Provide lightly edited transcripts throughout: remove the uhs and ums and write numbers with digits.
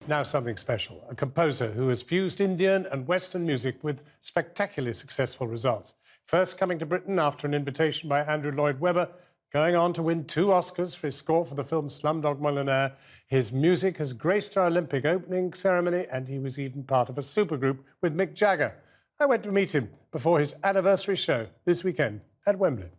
Now something special, a composer who has fused Indian and Western music with spectacularly successful results. First coming to Britain after an invitation by Andrew Lloyd Webber, going on to win 2 Oscars for his score for the film Slumdog Millionaire. His music has graced our Olympic opening ceremony, and he was even part of a supergroup with Mick Jagger. I went to meet him before his anniversary show this weekend at Wembley.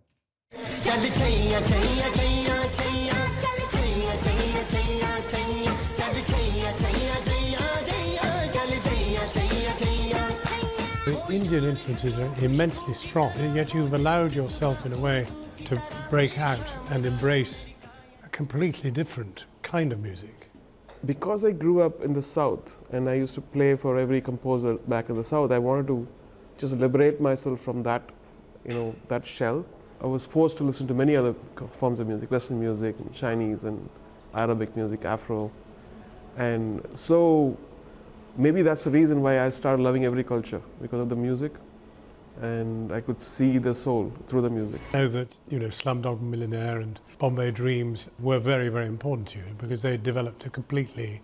The Indian influences are immensely strong, and yet you've allowed yourself in a way to break out and embrace a completely different kind of music. Because I grew up in the South and I used to play for every composer back in the South, I wanted to just liberate myself from that, that shell. I was forced to listen to many other forms of music, Western music, Chinese and Arabic music, Afro. And so maybe that's the reason why I started loving every culture, because of the music. And I could see the soul through the music. I know that, Slumdog Millionaire and Bombay Dreams were very, very important to you because they developed a completely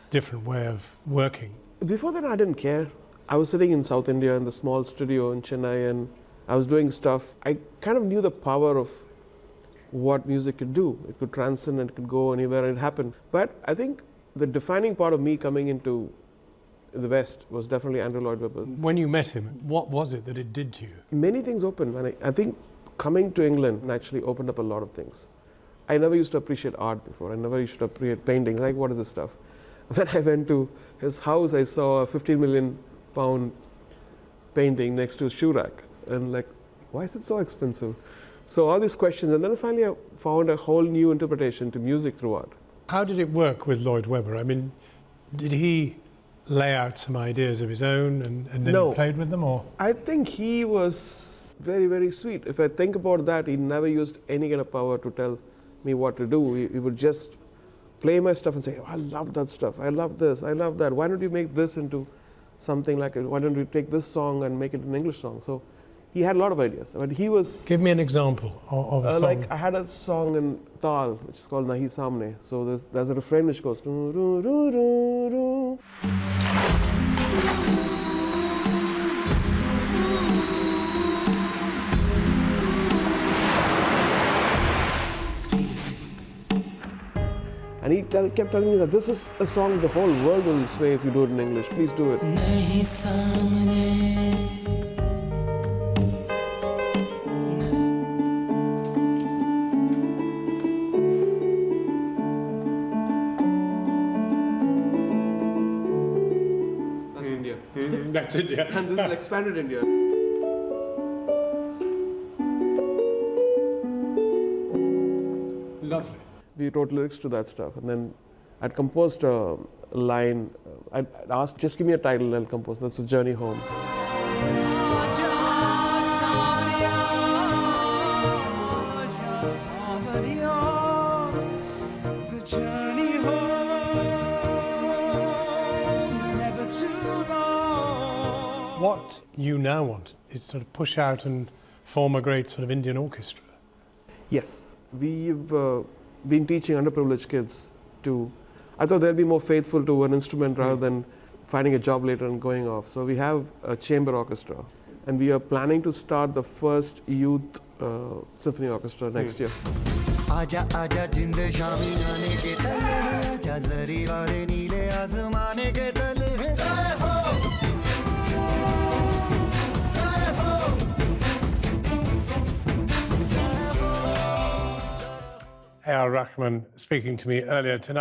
different way of working. Before that, I didn't care. I was sitting in South India in the small studio in Chennai, and I was doing stuff. I kind of knew the power of what music could do. It could transcend and it could go anywhere and it happened. But I think the defining part of me coming into the West was definitely Andrew Lloyd Webber. When you met him, what was it that it did to you? Many things opened, and I think coming to England actually opened up a lot of things. I never used to appreciate art before. I never used to appreciate painting. Like, what is this stuff? When I went to his house, I saw a 15 million pound painting next to his shoe rack. And like, why is it so expensive? So all these questions, and then finally I found a whole new interpretation to music through art. How did it work with Lloyd Webber? I mean, did he lay out some ideas of his own and then you played with them, or? I think he was very, very sweet. If I think about that, he never used any kind of power to tell me what to do. He would just play my stuff and say, oh, I love that stuff, I love this, I love that. Why don't you make this into something like it? Why don't you take this song and make it an English song? So he had a lot of ideas, but he was... Give me an example of a song. Like, I had a song in Tal, which is called Nahi Samne. So there's a refrain which goes... Doo, doo, doo, doo, doo. And he kept telling me that this is a song the whole world will sway if you do it in English. Please do it. That's India. That's India. And this is expanded India. Lovely. We wrote lyrics to that stuff, and then I'd composed a line. I'd asked, just give me a title, I'll compose. That's the Journey Home. The journey home is never too long. What you now want is sort of push out and form a great sort of Indian orchestra. Yes, we've been teaching underprivileged kids to, I thought they'll be more faithful to an instrument rather than finding a job later and going off. So we have a chamber orchestra, and we are planning to start the first youth symphony orchestra next year. आजा आजा जिंद शामी गाने के तले आजा जरी वाले नीले आसमाने के तले जय हो जय हो A.R. Rahman speaking to me earlier tonight.